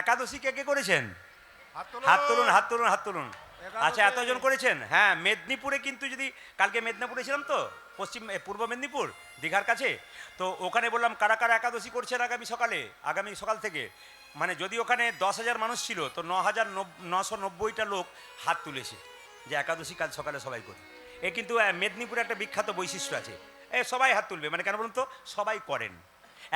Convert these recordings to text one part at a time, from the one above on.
একাদশী কে কে করেছেন? হাত হাত তুলুন, তুলুন। হাত তুলুন, হাত তুলুন। আচ্ছা, একাদশী। এতজন করেছেন? হ্যাঁ, মেদিনীপুরে কিন্তু যদি কালকে মেদিনীপুরে ছিলাম তো, পূর্ব মেদিনীপুর দীঘার কাছে, তো ওখানে বললাম কারা কারা একাদশী করছেন আগামী সকাল থেকে। মানে যদি ওখানে 10,000 মানুষ ছিল তো 9,990টা লোক হাত তুলেছে যে একাদশী কাল সকালে সবাই করি। এ কিন্তু মেদিনীপুরে একটা বিখ্যাত বৈশিষ্ট্য আছে, সবাই হাত তুলবে। মানে কেন বলুন তো? সবাই করেন।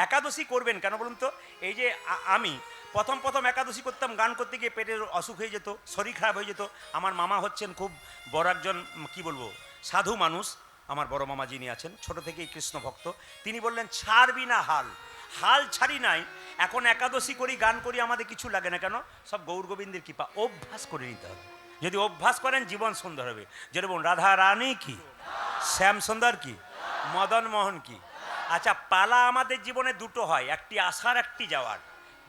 একাদশী করবেন কেন বলুন তো? এই যে আমি প্রথম একাদশী করতাম, গান করতে গিয়ে পেটের অসুখ হয়ে যেত, শরীর খারাপ হয়ে যেত। আমার মামা হচ্ছেন খুব বড় একজন কি বলবো সাধু মানুষ, আমার বড় মামা যিনি আছেন, ছোট থেকেই কৃষ্ণ ভক্ত। তিনি বললেন ছাড়বি না হাল ছাড়ি নাই। এখন একাদশী করি, গান করি, আমাদের কিছু লাগে না। কেন? সব গৌর গোবিন্দের কৃপা। অভ্যাস করে নিতে হবে। যদি অভ্যাস করেন জীবন সুন্দর হবে। যেরকম রাধা রানী কি, শ্যাম সুন্দর কি, মদন মোহন কি। আচ্ছা, পালা আমাদের জীবনে দুটো হয়, একটি আসার, একটি যাওয়ার।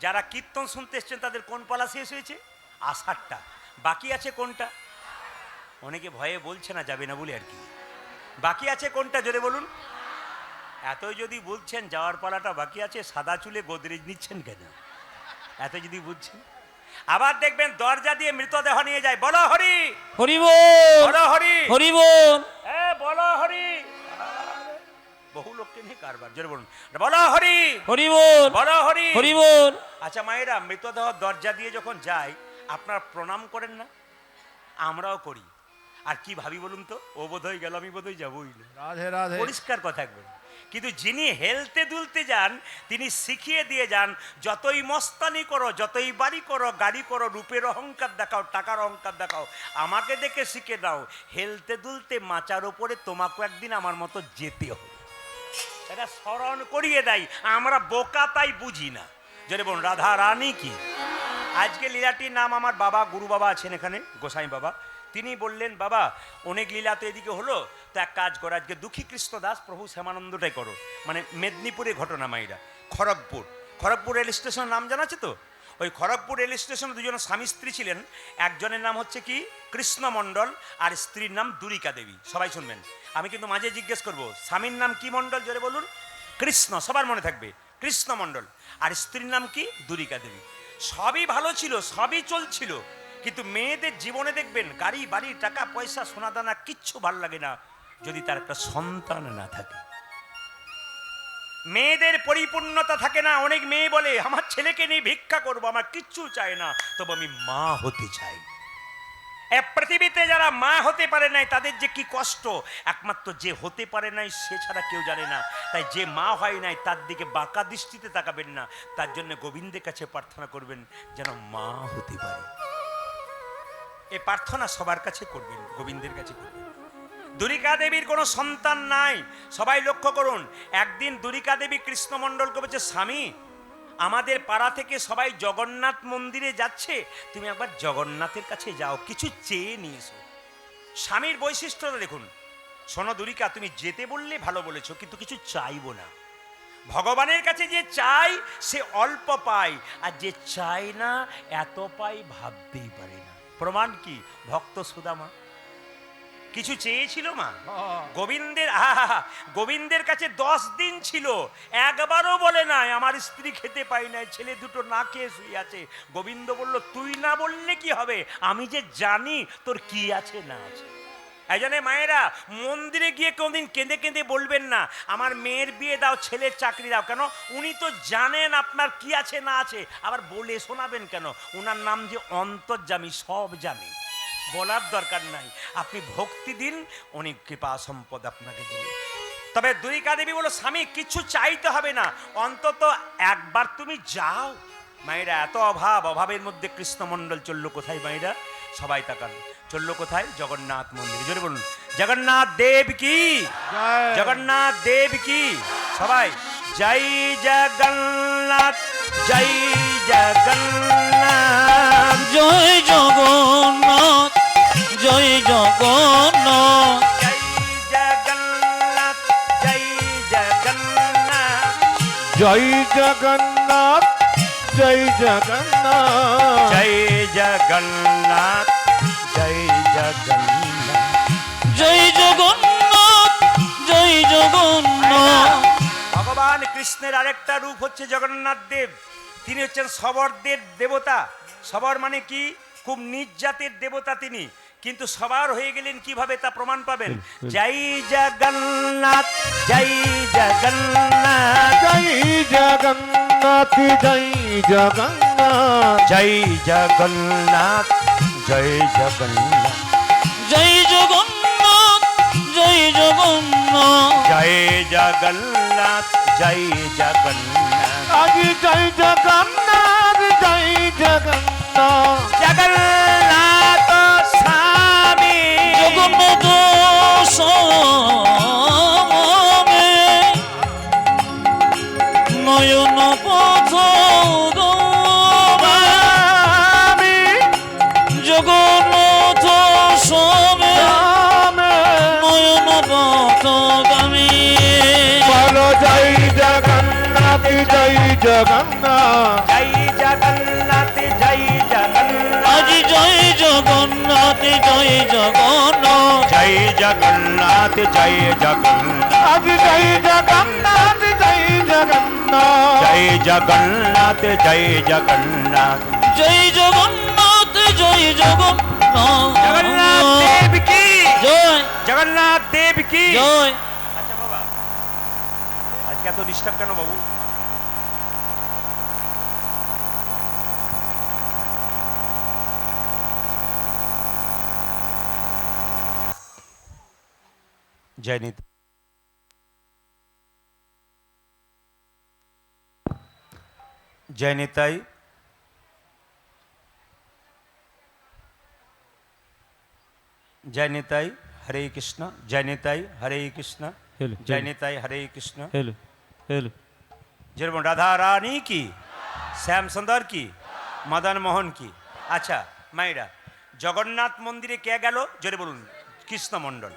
যারা কীর্তন শুনতে এসছেন তাদের কোন পালা শেষ হয়েছে? আসারটা। বাকি আছে কোনটা? অনেকে ভয়ে বলছে না, যাবে না বলে আর কি। বাকি আছে কোনটা জোরে বলুন? এতই যদি বলছেন যাওয়ার পালাটা বাকি আছে, সাদা চুলে গোদরেজ নিচ্ছেন কেন? এত যদি বুঝছেন। আবার দেখবেন দরজা দিয়ে মৃতদেহ নিয়ে যায়। বলো হরি হরি বল, বলো হরি হরি বল, বলো হরি। বহু লোককে নিয়ে কারবার, জোরে বলুন বলো হরি হরি বল, বলো হরি। হরি বল। আচ্ছা মায়েরা, মৃতদেহ দরজা দিয়ে যখন যায় আপনারা প্রণাম করেন না? আমরাও করি। আর কি ভাবি বলুন তো? ও বোধহয় গেল, আমি বোধহয় যাবই না। রাধে রাধে। পরিষ্কার কথা একবার। কিন্তু যিনি হেলতে দুলতে যান তিনি শিখিয়ে দিয়ে যান, যতই মস্তানি করো, যতই বাড়ি করো, গাড়ি করো, রূপের অহংকার দেখাও, টাকার অহংকার দেখাও, আমাকে দেখে শিখে দাও, হেলতে দুলতে মাচার ওপরে তোমাকে একদিন আমার মতো যেতে হবে। এটা স্মরণ করিয়ে দেয়। আমরা বোকা তাই বুঝি না। যদি বলুন রাধা রানী কি। আজকে লীলাটির নাম, আমার বাবা গুরু বাবা আছেন এখানে, গোসাই বাবা, তিনি বললেন বাবা অনেক লীলা তো এদিকে হলো, তো এক কাজ করো, আজকে দুঃখী কৃষ্ণ দাস প্রভু শ্যামানন্দটাই করো। মানে মেদিনীপুরে ঘটনা মাইরা, খড়গপুর রেল স্টেশনের নাম জানা আছে তো? ওই খড়গপুর রেল স্টেশনে দুজন স্বামী স্ত্রী ছিলেন। একজনের নাম হচ্ছে কি কৃষ্ণ মণ্ডল, আর স্ত্রীর নাম দুরিকা দেবী। সবাই শুনবেন, আমি কিন্তু মাঝে জিজ্ঞেস করব স্বামীর নাম কি মণ্ডল, জোরে বলুন। কৃষ্ণ, সবার মনে থাকবে কৃষ্ণ মণ্ডল, আর স্ত্রীর নাম কি দুরিকা দেবী। সবই ভালো ছিল, সবই চলছিল, কিন্তু মেয়েদের জীবনে দেখবেন গাড়ি বাড়ি টাকা পয়সা সোনাদানা কিচ্ছু ভাল লাগে না যদি তার একটা সন্তান না থাকে। মেয়েদের পরিপূর্ণতা থাকে না। অনেক মেয়ে বলে আমার ছেলেকে নিয়ে ভিক্ষা করবো, আমার কিচ্ছু চাই না, তবে আমি মা হতে চাই। পৃথিবীতে যারা মা হতে পারে নাই তাদের যে কি কষ্ট, একমাত্র যে হতে পারে নাই সে ছাড়া কেউ জানে না। তাই যে মা হয় নাই তার দিকে বাঁকা দৃষ্টিতে তাকাবেন না, তার জন্য গোবিন্দের কাছে প্রার্থনা করবেন যেন মা হতে পারে। এই প্রার্থনা সবার কাছে করবেন, গোবিন্দের কাছে করবেন। দুরিকা দেবীর কোনো সন্তান নাই। সবাই লক্ষ্য করুন, একদিন দুরিকা দেবী কৃষ্ণমণ্ডলকে বলছে স্বামী, আমাদের পাড়া থেকে সবাই জগন্নাথ মন্দিরে যাচ্ছে, তুমি একবার জগন্নাথের কাছে যাও, কিছু চেয়ে নিয়ে এসো। স্বামীর বৈশিষ্ট্যটা দেখুন। শোনো দুরিকা, তুমি যেতে বললে ভালো বলেছো, কিন্তু কিছু চাইবো না। ভগবানের কাছে যে চাই সে অল্প পায়, আর যে চায় না এত পাই ভাবতেই পারে না। প্রমাণ কি? ভক্ত সুদামা কিছু চেয়েছিল মা গোবিন্দের কাছে 10 দিন ছিল, একবারও বলে নাই আমার স্ত্রী খেতে পাই নাই, ছেলে দুটো না খেয়ে শুয়ে আছে। গোবিন্দ বলল তুই না বললে কি হবে, আমি যে জানি তোর কি আছে না আছে। এই জন্য মায়েরা মন্দিরে গিয়ে কোনদিন কেঁদে কেঁদে বলবেন না আমার মেয়ের বিয়ে দাও, ছেলের চাকরি দাও। কেন? উনি তো জানেন আপনার কি আছে না আছে, আবার বলে শোনাবেন কেন? উনার নাম যে অন্তর্যামী, সব জানে, বলার দরকার নাই। আপনি ভক্তি দিন, উনি কৃপা সম্পদ আপনাকে দিন। তবে দুরিকা দেবী বলো স্বামী কিছু চাইতে হবে না, অন্তত একবার তুমি যাও। মায়েরা এত অভাবের মধ্যে কৃষ্ণমণ্ডল চললো কোথায়? মায়েরা সবাই তাকান, চললো কোথায়? জগন্নাথ মন্দিরে। জোরে বলুন জগন্নাথ দেব কি, জগন্নাথ দেব কি। সবাই জয় জগন্নাথ, জয় জগন্নাথ, জয় জগন্নাথ, জয় জগন্নাথ, জয় জগন্নাথ, জয় জগন্নাথ, জয় জগন্নাথ, জয় জগন্নাথ, জয় জগন্নাথ, জয় জগন্নাথ, জয় জগন্নাথ, জয় জগন্নাথ। ভগবান কৃষ্ণের আরেকটা রূপ হচ্ছে জগন্নাথ দেব। তিনি হচ্ছেন সবরদের দেবতা। সবর মানে কি? খুব নিজ জাতের দেবতা তিনি, কিন্তু সবার হয়ে গেলেন কিভাবে তা প্রমাণ পাবেন। জয় জগন্নাথ, জয় জগন্নাথ, জয় জগন্নাথ, জয় জগন্নাথ, জয় জগন্নাথ, জয় জগন্নাথ, জয় জগন্নাথ, জয় জগন্নাথ, জয় জগন্নাথ, জয় জগন্নাথ, আজ জয় জগন্নাথ, জয় জগন্নাথ, জগন্নাথ স্বামী, জগন্নাথ স্বামী, নয়ন পথ স্বামী, জগন্নাথ স্বামী, স্বামী, নয়ন পথ গামী। বলো জয় জগন্নাথ, জয় জগন্নাথ, জয় জগন্নাথ, জয় জগন্নাথ, আজ জয় জগন্নাথ, জয় জগন্নাথ, জয় জগন্নাথ, জয় জগন্নাথ, আজ জয় জগন্নাথ, জয় জগন্নাথ, জয় জগন্নাথ, জয় জগন্নাথ, জয় জগন্নাথ, জয় জগন্নাথ, জগন্নাথ দেব কি, জয় জগন্নাথ দেব কি। জয়। আচ্ছা বাবা, আজকে এত ডিস্টার্ব কেন বাবু? জয় নিতাই, জয় নিতাই, জয় নিতাই, হরে কৃষ্ণ, জয় নিতাই, হরে কৃষ্ণ, হেলো, জয় নিতাই, হরে কৃষ্ণ। Hello hello. যেরকম রাধা রানী কি, শ্যাম সুন্দর কি, মদন মোহন কি। আচ্ছা মায়েরা, জগন্নাথ মন্দিরে কে গেল জোরে বলুন? কৃষ্ণমণ্ডল।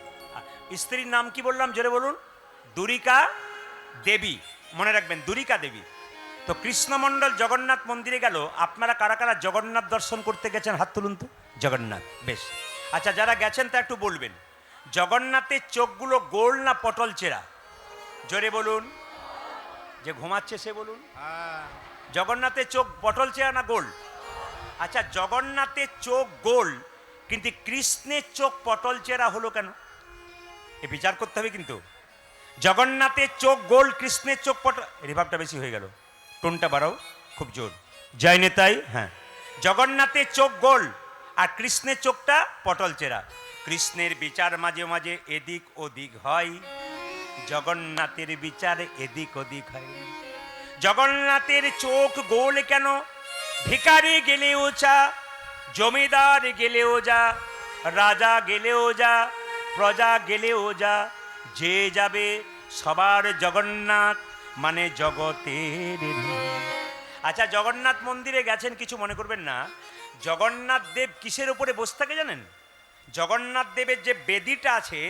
স্ত্রীর নাম কি বললাম জোরে বলুন? দুরিকা দেবী, মনে রাখবেন দুরিকা দেবী। তো কৃষ্ণমণ্ডল জগন্নাথ মন্দিরে গেল। আপনারা কারা কারা জগন্নাথ দর্শন করতে গেছেন হাত তুলুন তো। জগন্নাথ, বেশ। আচ্ছা যারা গেছেন তা একটু বলবেন, জগন্নাথের চোখগুলো গোল না পটল চেরা? জোরে বলুন। যে ঘুমাচ্ছে সে বলুন। জগন্নাথের চোখ পটল চেরা না গোল? আচ্ছা জগন্নাথের চোখ গোল, কিন্তু কৃষ্ণের চোখ পটল চেরা হলো কেন? এ বিচার করতে হবে কিন্তু। জগন্নাথের চোখ গোল, কৃষ্ণের চোখ পটল। রিভাবটা বেশি হয়ে গেল, টোনটা বাড়াও খুব জোর। জয় নেতাই। হ্যাঁ, জগন্নাথের চোখ গোল আর কৃষ্ণের চোখটা পটল চেরা। কৃষ্ণের বিচার মাঝে মাঝে এদিক ওদিক হয়, জগন্নাথের বিচার এদিক ওদিক হয়। জগন্নাথের চোখ গোল কেন? ভিখারি গেলেও যা, জমিদার গেলেও যা, রাজা গেলেও যা, প্রজা গেলেও যা, যে যাবে সবার জগন্নাথ মানে জগতের। আচ্ছা জগন্নাথ মন্দিরে গেছেন, কিছু মনে করবেন না। জগন্নাথ দেব কিসের উপরে বসে থাকে জানেন? জগন্নাথ দেবের যে বেদিটা আছে,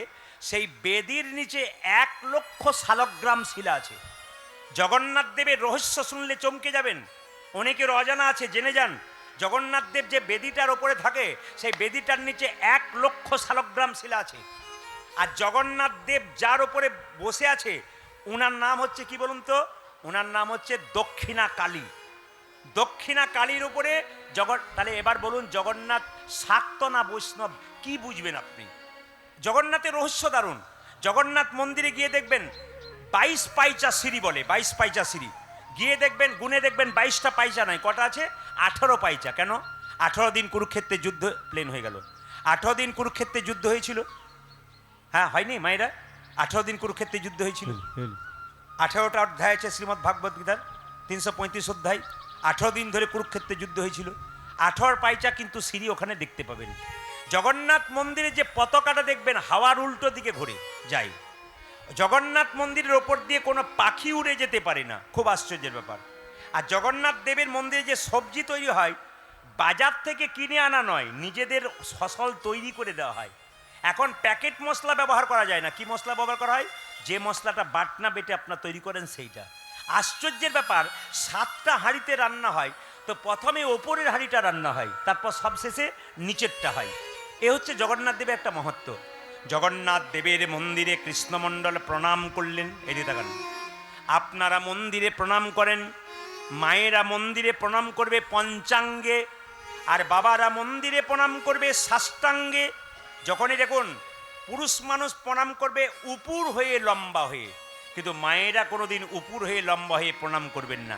সেই বেদির নিচে 1,00,000 শালগ্রাম শিলা আছে। জগন্নাথ দেবের রহস্য শুনলে চমকে যাবেন, অনেকের অজানা আছে, জেনে যান। জগন্নাথ দেব যে বেদিটার ওপরে থাকে, সেই বেদিটার নিচে 1,00,000 শালগ্রাম শিলা আছে। আর জগন্নাথ দেব যার ওপরে বসে আছে, ওনার নাম হচ্ছে কি বলুন তো? ওনার নাম হচ্ছে দক্ষিণা কালী। দক্ষিণা কালীর উপরে তাহলে এবার বলুন, জগন্নাথ শাক্ত না বৈষ্ণব, কি বুঝবেন আপনি? জগন্নাথের রহস্য দারুণ। জগন্নাথ মন্দিরে গিয়ে দেখবেন 22 পাইচা সিঁড়ি বলে, 22 পাইচা সিঁড়ি। গিয়ে দেখবেন, গুনে দেখবেন 22টা পাইচা নাই, কটা আছে? 18 পাইচা। কেন? 18 দিন কুরুক্ষেত্রে যুদ্ধ, প্লেন হয়ে গেল। 18 দিন কুরুক্ষেত্রে যুদ্ধ হয়েছিল। হ্যাঁ হয়নি মায়েরা? 18 দিন কুরুক্ষেত্রে যুদ্ধ হয়েছিল। 18টা অধ্যায় আছে শ্রীমদ্ ভাগবত গীতার, 335 অধ্যায়। 18 দিন ধরে কুরুক্ষেত্রে যুদ্ধ হয়েছিল। 18 পাইচা কিন্তু সিঁড়ি ওখানে দেখতে পাবেন। জগন্নাথ মন্দিরে যে পতাকাটা দেখবেন হাওয়ার উল্টো দিকে ঘুরে যায়। জগন্নাথ মন্দিরের ওপর দিয়ে কোনো পাখি উড়ে যেতে পারে না, খুব আশ্চর্যের ব্যাপার। আর জগন্নাথ দেবের মন্দিরে যে সবজি তৈরি হয়, বাজার থেকে কিনে আনা নয়, নিজেদের ফসল তৈরি করে দেওয়া হয়। এখন প্যাকেট মশলা ব্যবহার করা যায় না। কি মশলা ব্যবহার করা হয়? যে মশলাটা বাটনা বেটে আপনার তৈরি করেন সেইটা। আশ্চর্যের ব্যাপার, 7টা হাঁড়িতে রান্না হয়, তো প্রথমে ওপরের হাঁড়িটা রান্না হয়, তারপর সবশেষে নিচেরটা হয়। এ হচ্ছে জগন্নাথ দেবের একটা মহত্ব। জগন্নাথ দেবের মন্দিরে কৃষ্ণমণ্ডল প্রণাম করলেন। এদিকে তাকান, আপনারা মন্দিরে প্রণাম করেন, মায়েরা মন্দিরে প্রণাম করবে পঞ্চাঙ্গে, আর বাবারা মন্দিরে প্রণাম করবে সাষ্টাঙ্গে। যখনই দেখুন পুরুষ মানুষ প্রণাম করবে উপুর হয়ে লম্বা হয়ে, কিন্তু মায়েরা কোনোদিন উপুর হয়ে লম্বা হয়ে প্রণাম করবেন না,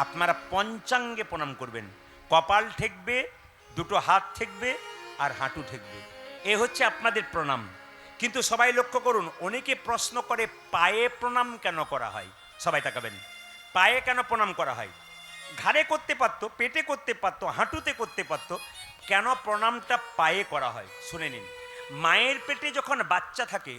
আপনারা পঞ্চাঙ্গে প্রণাম করবেন। কপাল ঠেকবে, দুটো হাত ঠেকবে, আর হাঁটু ঠেকবে। এ হচ্ছে আপনাদের প্রণাম। কিন্তু সবাই লক্ষ্য করুন, অনেকে প্রশ্ন করে পায়ে প্রণাম কেন করা হয়। সবাই তাকাবেন, পায়ে কেন প্রণাম করা হয়? ঘাড়ে করতে পারতো, পেটে করতে পারতো, হাঁটুতে করতে পারতো, কেন প্রণামটা পায়ে করা হয় শুনে নিন। মায়ের পেটে যখন বাচ্চা থাকে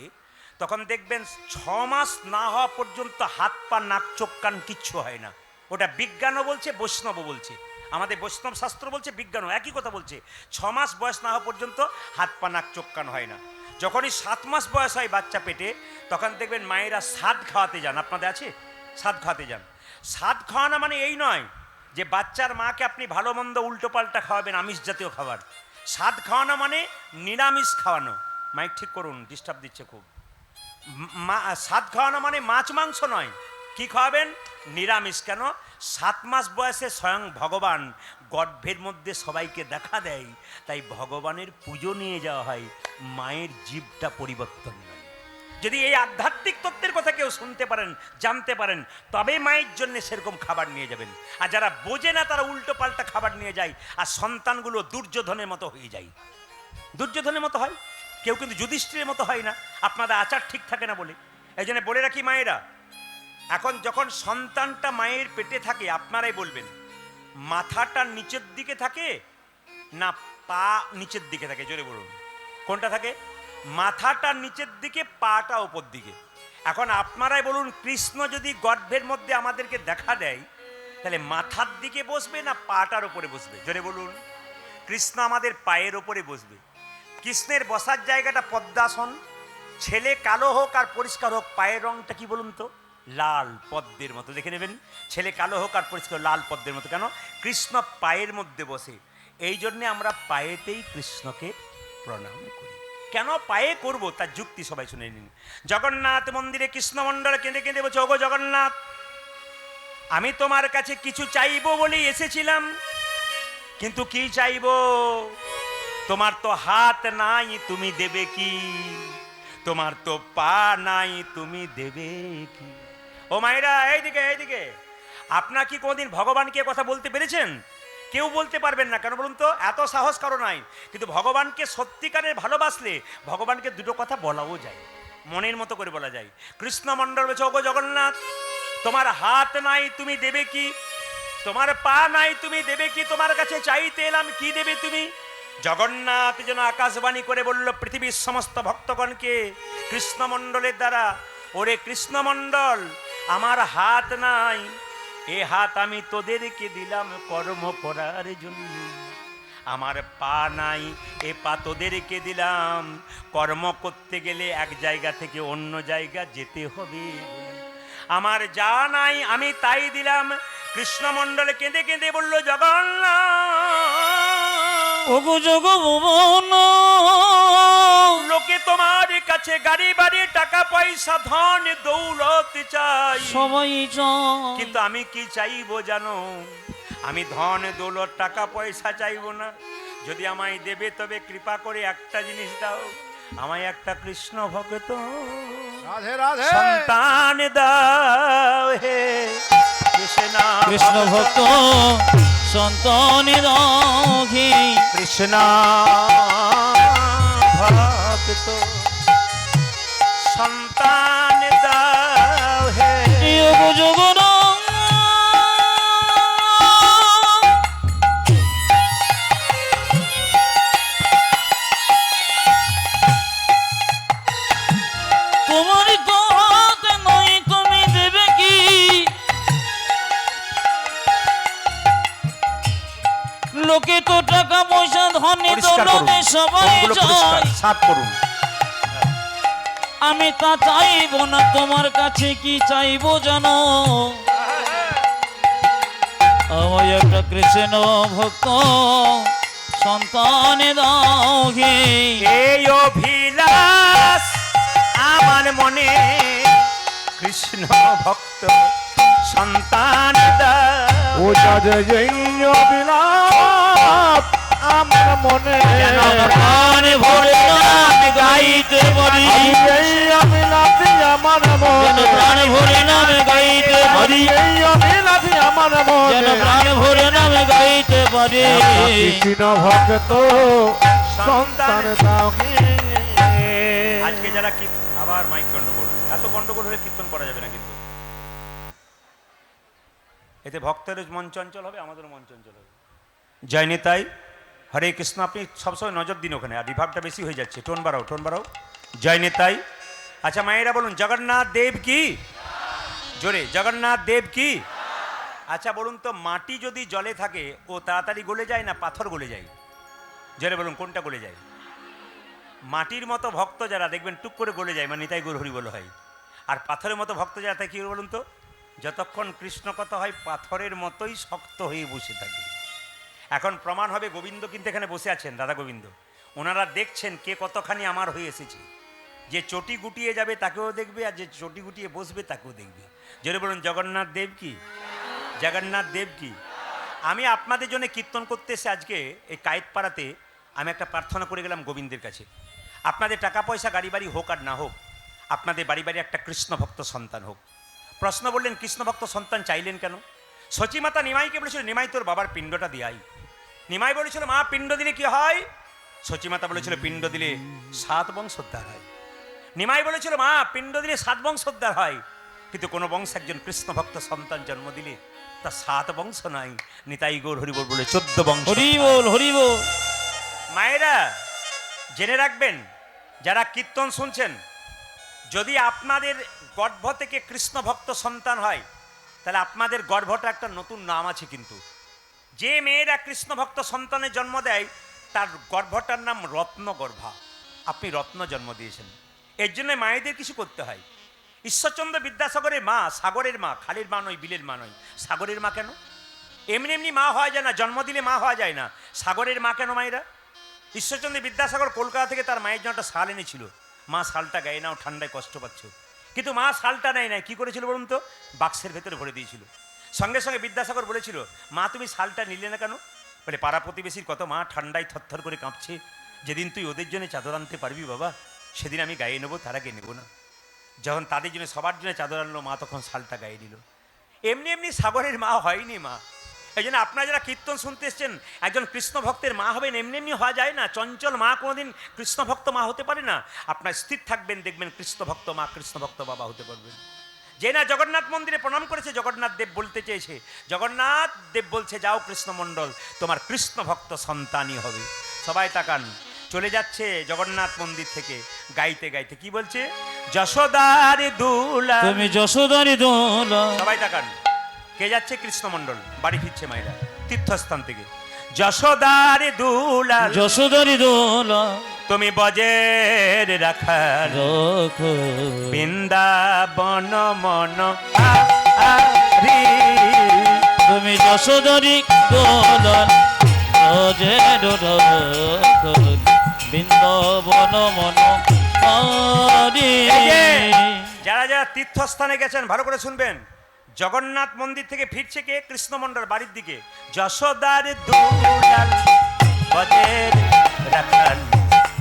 তখন দেখবেন 6 মাস না হওয়া পর্যন্ত হাত পা নাক চোখ কান কিচ্ছু হয় না। ওটা বিজ্ঞানও বলছে, বৈষ্ণবও বলছে, আমাদের বৈষ্ণব শাস্ত্র বলছে, বিজ্ঞানও একই কথা বলছে। 6 মাস বয়স না হওয়া পর্যন্ত হাত পা নাক চোখ কান হয় না। যখনই 7 মাস বয়স হয় বাচ্চা পেটে, তখন দেখবেন মায়েরা সাদ খাওয়াতে যান। আপনাদের আছে? সাদ খাওয়াতে যান। সাদ খাওয়ানো মানে এই নয় যে বাচ্চার মাকে আপনি ভালো মন্দ উল্টো পাল্টা খাওয়াবেন, আমিষ জাতীয় খাবার। সাদ খাওয়ানো মানে নিরামিষ খাওয়ানো। মাইক ঠিক করুন, ডিস্টার্ব দিচ্ছে খুব। সাদ খাওয়ানো মানে মাছ মাংস নয়। কি খাওয়াবেন? নিরামিষ। কেন? 7 মাস বয়সে স্বয়ং ভগবান গর্ভের মধ্যে সবাইকে দেখা দেয়, তাই ভগবানের পুজো নিয়ে যাওয়া হয়, মায়ের জীবটা পরিবর্তন হয়। যদি এই আধ্যাত্মিক তত্ত্বের কথা কেউ শুনতে পারেন, জানতে পারেন, তবে মায়ের জন্য সেরকম খাবার নিয়ে যাবেন। আর যারা বোঝে না তারা উল্টো পাল্টা খাবার নিয়ে যায়, আর সন্তানগুলো দুর্যোধনের মতো হয়ে যায়। দুর্যোধনের মতো হয়, কেউ কিন্তু যুধিষ্ঠিরের মতো হয় না, আপনাদের আচার ঠিক থাকে না বলে। এই জন্য বলে রাখি মায়েরা, এখন যখন সন্তানটা মায়ের পেটে থাকে, আপনারাই বলবেন মাথাটা নিচের দিকে থাকে না পা নিচের দিকে থাকে? জোরে বলুন, কোনটা থাকে? মাথাটা নিচের দিকে, পাটা ওপর দিকে। এখন আপনারাই বলুন, কৃষ্ণ যদি গর্ভের মধ্যে আমাদেরকে দেখা দেয়, তাহলে মাথার দিকে বসবে না পাটার উপরে বসবে? জোরে বলুন। কৃষ্ণ আমাদের পায়ের ওপরে বসবে। কৃষ্ণের বসার জায়গাটা পদ্মাসন। ছেলে কালো হোক আর পরিষ্কার হোক, পায়ের রংটা কি বলুন তো? লাল পদ্মের মতো। দেখে নেবেন, ছেলে কালো হোক আর পরিষ্কার লাল পদ্মের মতো। কেন? কৃষ্ণ পায়ের মধ্যে বসে। এই জন্যে আমরা পায়েতেই কৃষ্ণকে প্রণাম করি। কেন পায়ে করব তার যুক্তি সবাই শুনে নিন। জগন্নাথ মন্দিরে কৃষ্ণমণ্ডল কেঁদে কেঁদে বলছে, ওগো জগন্নাথ, আমি তোমার কাছে কিছু চাইবো বলেই এসেছিলাম, কিন্তু কি চাইবো? তোমার তো হাত নাই, তুমি দেবে কি? তোমার তো পা নাই, তুমি দেবে কি? ও মায়েরা, এইদিকে এইদিকে, আপনারা কি কোনোদিন ভগবানকে কথা বলতে পেরেছেন? কেউ বলতে পারবেন না। কেন বলুন তো? এত সাহস কারো নাই। কিন্তু ভগবানকে সত্যিকারের ভালোবাসলে ভগবানকে দুটো কথা বলাও যায়, মনের মতো করে বলা যায়। কৃষ্ণমণ্ডল বলছে, ওগো জগন্নাথ, তোমার হাত নাই, তুমি দেবে কি? তোমার পা নাই, তুমি দেবে কি? তোমার কাছে চাইতে এলাম, কি দেবে তুমি? জগন্নাথ যেন আকাশবাণী করে বলল পৃথিবীর সমস্ত ভক্তগণকে কৃষ্ণমণ্ডলের দ্বারা, ওরে কৃষ্ণমণ্ডল, আমার হাত নাই, এ হাত আমি তোদেরকে দিলাম কর্ম করার জন্য। আমার পা নাই, এ পা তোদেরকে দিলাম, কর্ম করতে গেলে এক জায়গা থেকে অন্য জায়গা যেতে হবে। আমার যা নাই আমি তাই দিলাম। কৃষ্ণমণ্ডল কেঁদে কেঁদে বলল, জগন্নাথ, ওগো জগভুবন, লোকে তোমার কাছে গাড়ি বাড়ি টাকা পয়সা ধন দৌলত চাই, সবাই চায়, কিন্তু আমি কি চাইবো জানো? আমি ধন দৌলত টাকা পয়সা চাইবো না। যদি আমায় দেবে তবে কৃপা করে একটা জিনিস দাও, আমায় একটা কৃষ্ণ ভক্ত রাধে রাধে সন্তান দাও হে কৃষ্ণ। কৃষ্ণ ভক্ত সন্তান রাখি, কৃষ্ণ ভক্ত সন্তান দাও হে। ওগো জগন্নাথ, তোমার তো হাত নাই, তুমি দেবে কি? লোকে তো টাকা পয়সা ধনী দৌলতে সবাই চায়, সাফ করুন। আমি তা চাইবো না। তোমার কাছে কি চাইবো জানো? আমায় একটা কৃষ্ণ ভক্ত সন্তান দাও হে। এই অভিলাষ আমার মনে, কৃষ্ণ ভক্ত সন্তান দাও ও যাজে এই অবিলাপ আমার মনে যেন প্রাণ ভরে নাম গাইতে পারি এই অবিলাপি আমার যেন মনে প্রাণ ভরে নাম গাইতে পারি এই অবিলাপি আমার যেন মনে প্রাণ ভরে নাম গাইতে পারি কৃষ্ণ ভক্ত সন্তান দাও আজকে যারা আবার মাইক গন্ডগোল, এত গন্ডগোল হলে কীর্তন করা যাবে না কিন্তু। এতে ভক্তের মন চঞ্চল হবে, আমাদেরও মন চঞ্চল হবে। জয় নিতাই, হরে কৃষ্ণ। আপনি সবসময় নজর দিন ওখানে, আর রিভাবটা বেশি হয়ে যাচ্ছে। টোন বাড়াও, টোন বাড়াও। জয় নিতাই। আচ্ছা মায়েরা বলুন, জগন্নাথ দেব কি? জোরে, জগন্নাথ দেব কি? আচ্ছা বলুন তো, মাটি যদি জলে থাকে ও তাড়াতাড়ি গলে যায় না পাথর গলে যায়? জোরে বলুন, কোনটা গলে যায়? মাটির মতো ভক্ত যারা দেখবেন টুক করে গলে যায়, মানে নিতাই গৌর হরি বল হয়। আর পাথরের মতো ভক্ত যারা তাই কী বলুন তো, যতক্ষণ কৃষ্ণ কথা হয় পাথরের মতোই শক্ত হয়ে বসে থাকে। এখন প্রমাণ হবে, গোবিন্দ কিন্তু এখানে বসে আছেন, রাধা গোবিন্দ। ওনারা দেখছেন কে কতখানি আমার হয়ে এসেছে। যে চটি গুটিয়ে যাবে তাকেও দেখবে, আর যে চটি গুটিয়ে বসবে তাকেও দেখবে। জোরে বলুন, জগন্নাথ দেব কি? জগন্নাথ দেব কি? আমি আপনাদের জন্য কীর্তন করতে এসে আজকে এই কায়েতপাড়াতে আমি একটা প্রার্থনা করে গেলাম গোবিন্দের কাছে। আপনাদের টাকা পয়সা গাড়ি বাড়ি হোক আর না হোক, আপনাদের বাড়ি বাড়ি একটা কৃষ্ণ ভক্ত সন্তান হোক। প্রশ্ন বললেন, কৃষ্ণ ভক্ত সন্তান চাইলেন কেন? সচিমাতা নিমাইকে বলেছিল, নিমাই তোর বাবার পিণ্ডটা দিয়াই। নিমাই বলেছিল, মা পিণ্ড দিলে কি হয়? সচিমাতা বলেছিল, পিণ্ড দিলে 7 বংশোদ্ধার হয়। নিমাই বলেছিল, মা পিণ্ড দিলে 7 বংশোদ্ধার হয়। কিন্তু কোনো বংশ একজন কৃষ্ণ ভক্ত সন্তান জন্ম দিলে তা 7 বংশ নাই, নিতাই গৌর হরিবল বলে 14 বংশ। হরি বল, হরি বল। মায়েরা জেনে রাখবেন, যারা কীর্তন শুনছেন, যদি আপনাদের গর্ভ থেকে কৃষ্ণ ভক্ত সন্তান হয় তাহলে আপনাদের গর্ভটা একটা নতুন নাম আছে। কিন্তু যে মেয়েরা কৃষ্ণ ভক্ত সন্তানের জন্ম দেয় তার গর্ভটার নাম রত্নগর্ভা। আপনি রত্ন জন্ম দিয়েছেন, এর জন্য মায়েদের কিছু করতে হয়। ঈশ্বরচন্দ্র বিদ্যাসাগরের মা সাগরের মা, খালের মা নয়, বিলের মা নয়। সাগরের মা কেন? এমনি এমনি মা হওয়া যায় না, জন্ম দিলে মা হওয়া যায় না। সাগরের মা কেন মায়েরা? ঈশ্বরচন্দ্র বিদ্যাসাগর কলকাতা থেকে তার মায়ের জন্য একটা শাল এনেছিল। মা শালটা গায়ে নাও, ঠান্ডায় কষ্ট পাচ্ছ। কিন্তু মা শালটা নেয় নাই, কী করেছিল বলুন তো? বাক্সের ভেতরে ভরে দিয়েছিল। সঙ্গে সঙ্গে বিদ্যাসাগর বলেছিল, মা তুমি শালটা নিলে না কেন? বলে, পাড়া প্রতিবেশীর কত মা ঠান্ডায় থরথর করে কাঁপছে, যেদিন তুই ওদের জন্য চাদর আনতে পারবি বাবা, সেদিন আমি গায়ে নেবো, তার আগে নেবো না। যখন তাদের জন্য সবার জন্য চাদর আনলো, মা তখন শালটা গায়ে দিল। এমনি এমনি সাগরের মা হয়নি মা। এই জন্য আপনারা যারা কীর্তন শুনতে এসছেন, একজন কৃষ্ণ ভক্তের মা হবেন, এমনি এমনি হওয়া যায় না। চঞ্চল মা কোনোদিন কৃষ্ণ ভক্ত মা হতে পারে না। আপনার স্থির থাকবেন, দেখবেন কৃষ্ণ ভক্ত মা, কৃষ্ণ ভক্ত বাবা হতে পারবেন। যে না জগন্নাথ মন্দিরে প্রণাম করেছে, জগন্নাথ দেব বলতে চেয়েছে, জগন্নাথ দেব বলছে, যাও কৃষ্ণমণ্ডল, তোমার কৃষ্ণ ভক্ত সন্তানই হবে। সবাই তাকান, চলে যাচ্ছে জগন্নাথ মন্দির থেকে গাইতে গাইতে, কি বলছে? যশোদার দুলা, তুমি যশোদারি দোলা। সবাই তাকান, কে যাচ্ছে? কৃষ্ণমণ্ডল বাড়ি ফিরছে মায়েরা তীর্থস্থান থেকে। যশোদার দুলা, যশোদারি দোলা, তুমি বজের রাখার রাখো বৃন্দাবন মন আরি। তুমি যশোদারি দোলা, রজের রাখো বৃন্দাবন মন আরি। এই যে যারা যারা তীর্থস্থানে গেছেন ভালো করে শুনবেন, জগন্নাথ মন্দির থেকে ফিরছে কে? কৃষ্ণমণ্ডল বাড়ির দিকে। যশোদার দুলাল বজের রাখাল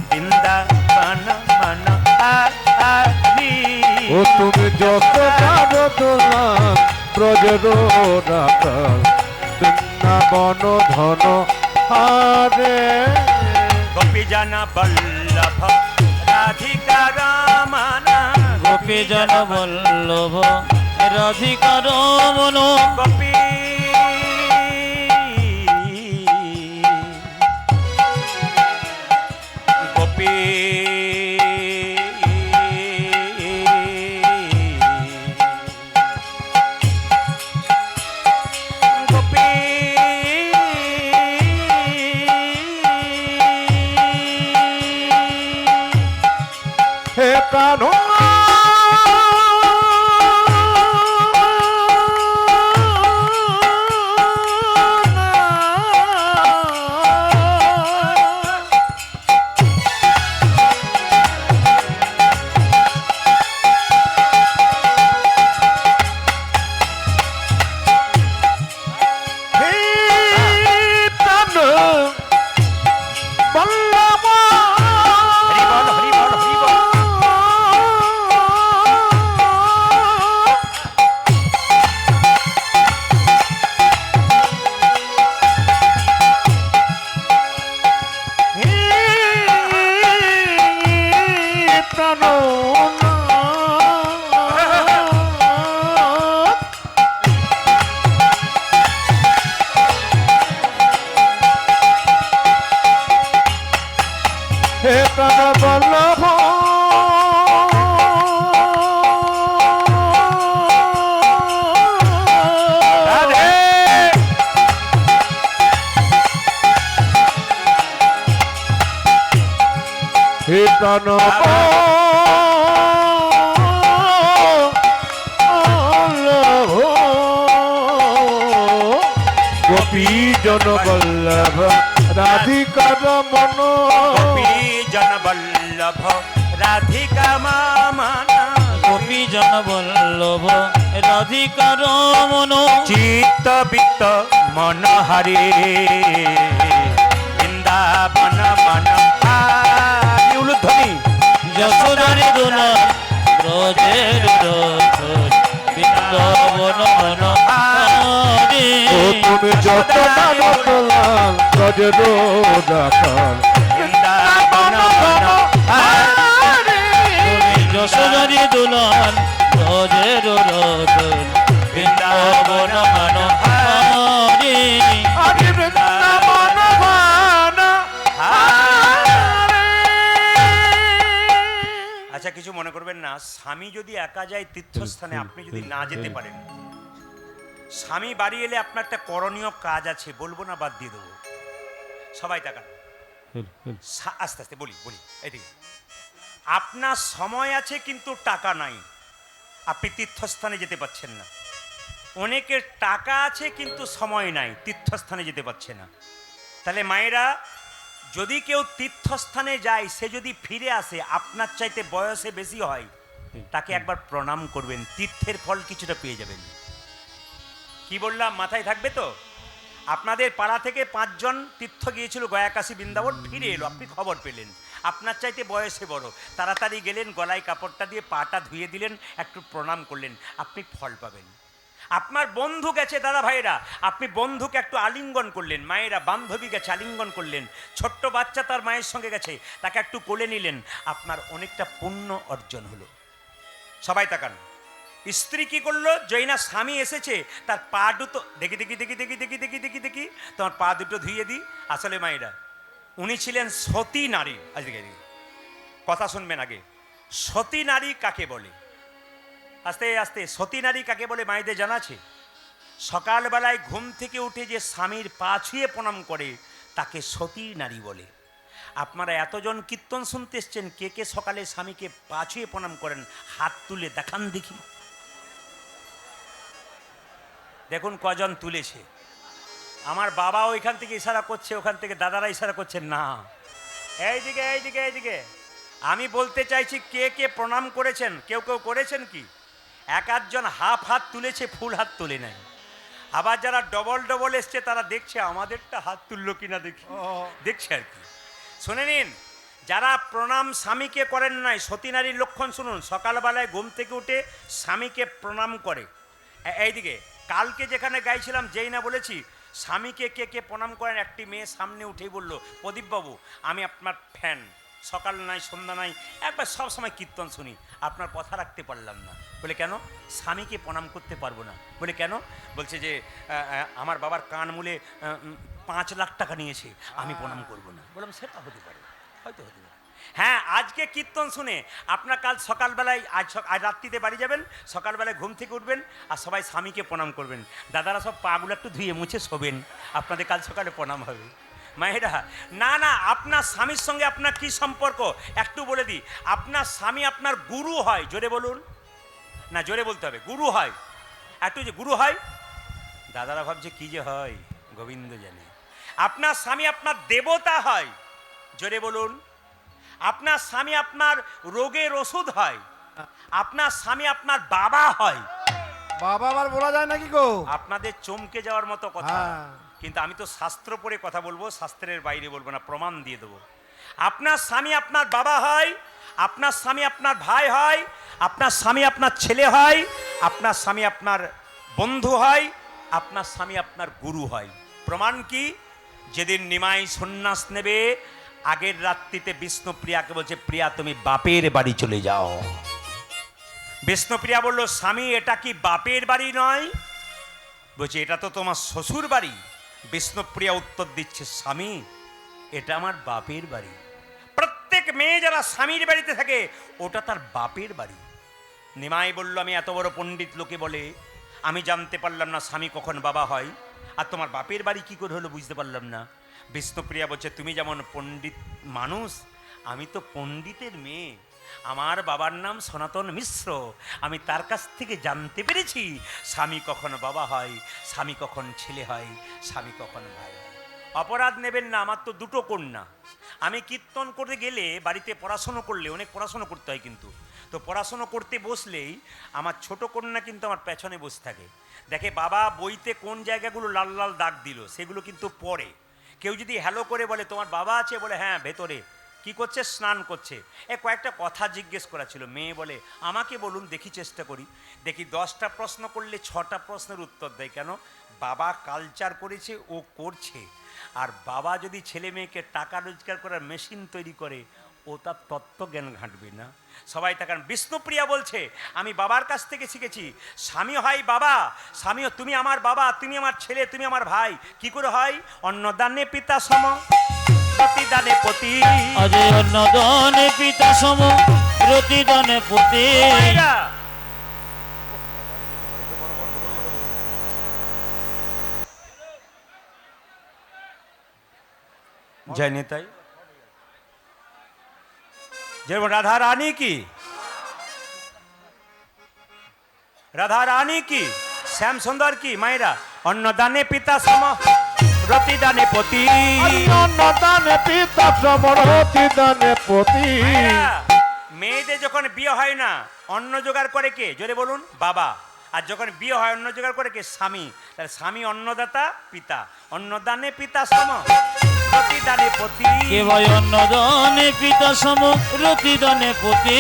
বৃন্দাবন মন আরি। ও তুমি যত জানো তোলাম ব্রজের রাখাল বৃন্দাবন ধন হারে। গোপী জানা বল্লভ রাধিকা রামানা, গোপী জন বল্লভ রাধিকার মন। গোপী গোপী গোপী হে কানো প্রাণ বল্লভ রাধে হে প্রাণ গোপী জন বল্লভ রাধিকার মন জন বল্লভ রাধিকা মামানা গোপী জন বল্লভ রাধিকার মন চিত্ত বিত্ত মন হরে বৃন্দাবন মন হারি উলুধ্বনি যশোদারি দোলা ব্রজের রথ বৃন্দাবন মন হারে ও তুমি যত নাম ব্রজের রাখাল বৃন্দাবন মন হারি তুমি যশোদারি দোলান ব্রজের রথ বৃন্দাবন মন হারে আদি বৃন্দাবন ভান আচ্ছা কিছু মনে করবেন না, স্বামী যদি একা যায় তীর্থস্থানে, আপনি যদি না যেতে পারেন, স্বামী বাড়ি এলে আপনার একটা করণীয় কাজ আছে, বলবো না বাদ দিয়ে দেবো। সবাই তাকান, আস্তে আস্তে বলি এদিকে। আপনার সময় আছে কিন্তু টাকা নাই, আপনি তীর্থস্থানে যেতে পারছেন না। অনেকের টাকা আছে কিন্তু সময় নাই, তীর্থস্থানে যেতে পারছে না। তাহলে মায়েরা, যদি কেউ তীর্থস্থানে যায়, সে যদি ফিরে আসে আপনার চাইতে বয়সে বেশি হয়, তাকে একবার প্রণাম করবেন, তীর্থের ফল কিছুটা পেয়ে যাবেন। কি বললাম মাথায় থাকবে তো? আপনাদের পাড়া থেকে 5 জন তীর্থ গিয়েছিল গয়া কাশী বৃন্দাবন, ফিরে এলো, আপনি খবর পেলেন, আপনার চাইতে বয়সে বড়, তাড়াতাড়ি গেলেন, গলায় কাপড়টা দিয়ে পাটা ধুয়ে দিলেন, একটু প্রণাম করলেন, আপনি ফল পাবেন। আপনার বন্ধু গেছে দাদা ভাইরা, আপনি বন্ধুকে একটু আলিঙ্গন করলেন, মায়েরা বান্ধবী গেছে আলিঙ্গন করলেন, ছোট্ট বাচ্চা তার মায়ের সঙ্গে গেছে, তাকে একটু কোলে নিলেন, আপনার অনেকটা পুণ্য অর্জন হলো। সবাই তাকান, স্ত্রী কি করলো? জৈনা স্বামী এসেছে, তার পা দুটো দেখি দেখি দেখি দেখি দেখি দেখি দেখি দেখি তোমার পা দুটো ধুইয়ে দিই। আসলে মায়েরা, উনি ছিলেন সতী নারী। আজকে কথা শুনবেন আগে, সতী নারী কাকে বলে? আস্তে আস্তে, সতী নারী কাকে বলে মায়েদের জানা আছে? সকালবেলায় ঘুম থেকে উঠে যে স্বামীর পা ছুঁয়ে প্রণাম করে, তাকে সতী নারী বলে। আপনারা এতজন কীর্তন শুনতে এসছেন, কে কে সকালে স্বামীকে পা ছুঁয়ে প্রণাম করেন? হাত তুলে দেখান দেখি, দেখুন কজন তুলেছে। আমার বাবা ওইখান থেকে ইশারা করছে, ওখান থেকে দাদারা ইশারা করছে না, এইদিকে এইদিকে এইদিকে। আমি বলতে চাইছি, কে কে প্রণাম করেছেন? কেউ কেউ করেছেন কি? 1-1 জন হাফ হাত তুলেছে, ফুল হাত তুলে নেয়। আবার যারা ডবল ডবল এসছে, তারা দেখছে আমাদেরটা হাত তুললো কিনা, দেখছে আর কি। শুনে নিন, যারা প্রণাম স্বামীকে করেন নাই, সতী নারীর লক্ষণ শুনুন। সকালবেলায় ঘুম থেকে উঠে স্বামীকে প্রণাম করে। এইদিকে কালকে যেখানে গাইছিলাম, যেই না বলেছি স্বামীকে কে কে প্রণাম করেন, একটি মেয়ে সামনে উঠেই বলল, প্রদীপবাবু আমি আপনার ফ্যান, সকাল নাই সন্ধ্যা নাই একবার সব সময় কীর্তন শুনি, আপনার কথা রাখতে পারলাম না। বলে কেন? স্বামীকে প্রণাম করতে পারবো না। বলে কেন? বলছে যে আমার বাবার কান মূলে 5 লাখ টাকা নিয়েছে, আমি প্রণাম করবো না। বললাম সেটা হতে পারে, হয়তো হতে পারে। হ্যাঁ, আজকে কীর্তন শুনে আপনার কাল সকালবেলায়, আজ রাত্রিতে বাড়ি যাবেন, সকালবেলায় ঘুম থেকে উঠবেন আর সবাই স্বামীকে প্রণাম করবেন। দাদারা সব পাগুলো একটু ধুয়ে মুছে শোবেন, আপনাদের কাল সকালে প্রণাম হবে। মায়েরা, না না, আপনার স্বামীর সঙ্গে আপনার কি সম্পর্ক একটু বলে দিই। আপনার স্বামী আপনার গুরু হয়, জোরে বলুন না, জোরে বলতে হবে, গুরু হয়। একটু যে গুরু হয়, দাদারা ভাবছে কি যে হয়, গোবিন্দ জানে। আপনার স্বামী আপনার দেবতা হয়, জোরে বলুন। আপনার স্বামী আপনার রোগের ওষুধ হয়, আপনার স্বামী আপনার বাবা হয়। বাবা আবার বলা যায় নাকি গো? আপনাদের চমকে যাওয়ার মতো কথা, হ্যাঁ। কিন্তু আমি তো শাস্ত্র পড়ে কথা বলবো, শাস্ত্রের বাইরে বলবো না, প্রমাণ দিয়ে দেবো। আপনার স্বামী আপনার বাবা হয়, আপনার স্বামী আপনার ভাই হয়, আপনার স্বামী আপনার ছেলে হয়, আপনার স্বামী আপনার বন্ধু হয়, আপনার স্বামী আপনার গুরু হয়। প্রমাণ কি? যেদিন নিমাই সন্ন্যাস নেবে, আগের রাত্রিতে বিষ্ণুপ্রিয়াকে বলছে, প্রিয়া তুমি বাপের বাড়ি চলে যাও। বিষ্ণুপ্রিয়া বলল, স্বামী এটা কি বাপের বাড়ি নয়? বলছে এটা তো তোমার শ্বশুর বাড়ি। বিষ্ণুপ্রিয়া উত্তর দিচ্ছে, স্বামী এটা আমার বাপের বাড়ি। প্রত্যেক মেয়ে যারা স্বামীর বাড়িতে থাকে ওটা তার বাপের বাড়ি। নিমাই বলল, আমি এত বড় পণ্ডিত, লোকে বলে, আমি জানতে পারলাম না স্বামী কখন বাবা হয়, আর তোমার বাপের বাড়ি কি করে হলো বুঝতে পারলাম না। বিষ্ণুপ্রিয়া বলছে, তুমি যেমন পণ্ডিত মানুষ, আমি তো পণ্ডিতের মেয়ে। আমার বাবার নাম সনাতন মিশ্র। আমি তার কাছ থেকে জানতে পেরেছি স্বামী কখন বাবা হয়, স্বামী কখন ছেলে হয়, স্বামী কখন ভাই হয়। অপরাধ নেবেন না, আমার তো দুটো কন্যা। আমি কীর্তন করতে গেলে, বাড়িতে পড়াশুনো করলে, অনেক পড়াশুনো করতে হয় কিন্তু, তো পড়াশুনো করতে বসলেই আমার ছোট কন্যা কিন্তু আমার পেছনে বসে থাকে। দেখে বাবা বইতে কোন জায়গাগুলো লাল লাল দাগ দিল সেগুলো কিন্তু পড়ে। কেউ যদি হ্যালো করে বলে, তোমার বাবা আছে? বলে হ্যাঁ ভেতরে। কি করছে? স্নান করছে। কয়েকটা কথা জিজ্ঞেস করা ছিল। মেয়ে বলে, আমাকে বলুন, দেখি, চেষ্টা করি। দেখি 10টা প্রশ্ন করলে 6টা প্রশ্নের উত্তর দেয়। কেন? বাবা কালচার করেছে, ও করছে। আর বাবা যদি ছেলে মেয়েকে টাকা রোজগার করার মেশিন তৈরি করে, ও তার তত্ত্বজ্ঞান ঘাঁটবে না। সবাই তাকান। বিষ্ণুপ্রিয়া বলছে, আমি বাবার কাছ থেকে শিখেছি স্বামী হয় বাবা। স্বামীও, তুমি আমার বাবা, তুমি আমার ছেলে, তুমি আমার ভাই। কি করে হয়? অন্নদানে পিতা সম, প্রতিদানে পতি। আজে অন্নদানে পিতা সম, প্রতিদানে পতি। মায়েরা, জয় নেতাই। যেমন রাধা রানী কি, রাধা রানী কি, শ্যাম সুন্দর কি, মায়েরা, অন্নদানে পিতা সম, প্রতিদানে পতি। অন্নদানে পিতা সমরতি দানে পতি। মায়েরা, মেয়েদের যখন বিয়ে হয় না, অন্ন জোগাড় করে কে? জোরে বলুন, বাবা। আর যখন বিয়ে হয়, অন্ন জোগাড় করে কে? স্বামী। তাহলে স্বামী অন্নদাতা, পিতা। অন্নদানে পিতা সম, প্রতিদানে পতি। কে ভাই অন্নদানে পিতা সম, প্রতিদানে পতি।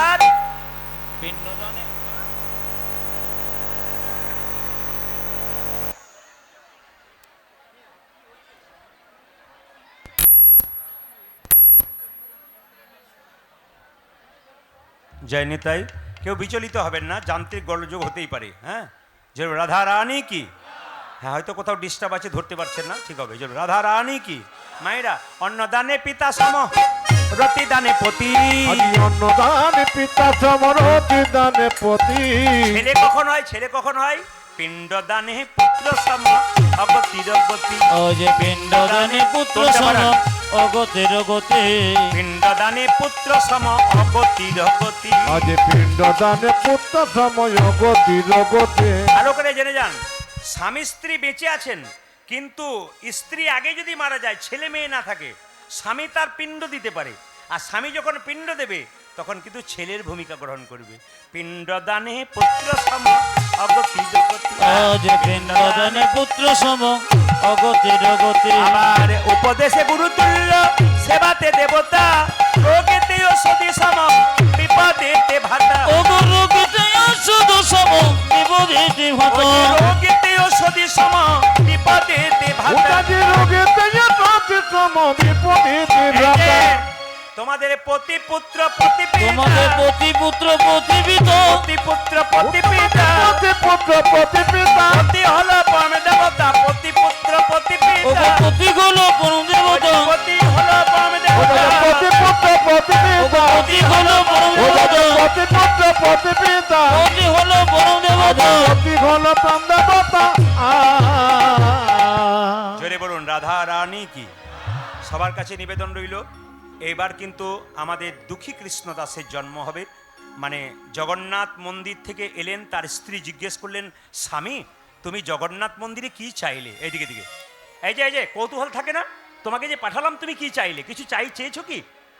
আর পিণ্ডদানে জয় নিতাই। কেউ বিচলিত হবেন না, যান্ত্রিক গোলযোগ হতেই পারে। হ্যাঁ, যে রাধা রানী কি, হ্যাঁ হয়তো কোথাও ডিস্টার্ব আছে, ধরতে পারছেন না, ঠিক হবে। যে রাধা রানী কি, মায়েরা, অন্নদানে পিতা সম, প্রতিদানে পতি। অন্নদানে পিতা সমরতি দানে পতি। ছেলে কখন হয়? ছেলে কখন হয়? পিণ্ডদানে পুত্র সম, অগতির গতি। ও যে পিণ্ডদানে পুত্র সম, অগতির গতি। পিণ্ডদানে পুত্র সম, অগতির গতি। আজ পিণ্ডদানে পুত্র সময় গতির গতি। ভালো করে জেনে যান, স্বামী স্ত্রী বেঁচে আছেন, কিন্তু স্ত্রী আগে যদি মারা যায়, ছেলে মেয়ে না থাকে, স্বামী তার পিণ্ড দিতে পারে। আর স্বামী যখন পিণ্ড দেবে, তখন কিন্তু ছেলের ভূমিকা গ্রহণ করবে। পিণ্ডদানে পুত্র সম, অগতির গতি। ও যে পিণ্ডদানে পুত্র সম, অগতির গতি। আবার উপদেশে গুরুতুল্য, সেবাতে দেবতা, রোগেতে ঔষধি সম, বিপদেতে ভাতা। ও গুরু গীতে শুধু সম, বিপদীতে ভাতা। রোগেতে ঔষধি সম, বিপদেতে ভাতা। উদাজি রোগে তেজে প্রতি সম বিপদীতে এই যে, ভ্রাতা। তোমাদের পতি পুত্র প্রতি তোমাদের প্রতি পুত্র প্রতি পিতা, পতি পুত্র প্রতি পিতা, প্রতি পুত্র প্রতি পিতা। পতি হলো পরম দেবতা, পতি পুত্র প্রতি ও পিতা, প্রতি হলো পরম দেবতা। পতি হলো পরম দেবতা। প্রতি পুত্র প্রতি পিতা। প্রতি হলো পরম দেবতা। প্রতি পুত্র প্রতি পিতা। প্রতি হলো পরম দেবতা। প্রতি হল প্রাণ দেবতা। জোরে বলুন, রাধা রানী কি। সবার কাছে নিবেদন রইল, এবার কিন্তু আমাদের দুঃখী কৃষ্ণদাসের জন্ম হবে। মানে জগন্নাথ মন্দির থেকে এলেন, তার স্ত্রী জিজ্ঞেস করলেন, স্বামী তুমি জগন্নাথ মন্দিরে কি চাইলে? এইদিকে দিকে, এই যে কৌতূহল থাকে না, তোমাকে যে পাঠালাম তুমি কি চাইলে? কিছু চেয়েছো কি?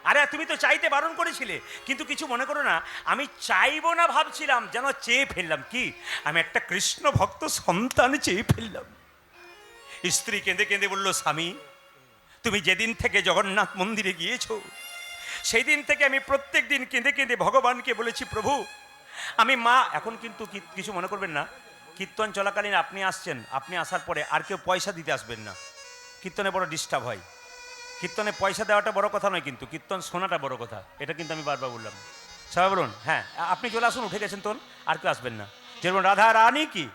আরে তুমি তো চাইতে বারণ করেছিলে। কিন্তু কিছু মনে করো না, আমি চাইবো না ভাবছিলাম, যেন চেয়ে ফেললাম। কি? আমি একটা কৃষ্ণ ভক্ত সন্তান চেয়ে ফেললাম। স্ত্রী কেঁদে কেঁদে বলল, স্বামী তুমি যেদিন থেকে জগন্নাথ মন্দিরে গিয়েছো, সেই দিন থেকে আমি প্রত্যেক দিন কেঁদে কেঁদে ভগবানকে বলেছি, প্রভু আমি মা। এখন কিন্তু কিছু মনে করবেন না, কীর্তন চলাকালীন আপনি আসছেন, আপনি আসার পরে আর কেউ পয়সা দিতে আসবেন না। কীর্তনে বড় ডিস্টার্ব হয়। কীর্তনে পয়সা দেওয়াটা বড় কথা নয়, কিন্তু কীর্তন শোনাটা বড় কথা। এটা কিন্তু আমি বারবার বললাম। সবাই বলুন, হ্যাঁ আপনি চলে আসুন, উঠে গেছেন তো, আর কেউ আসবেন না। যেমন রাধা রানী কি,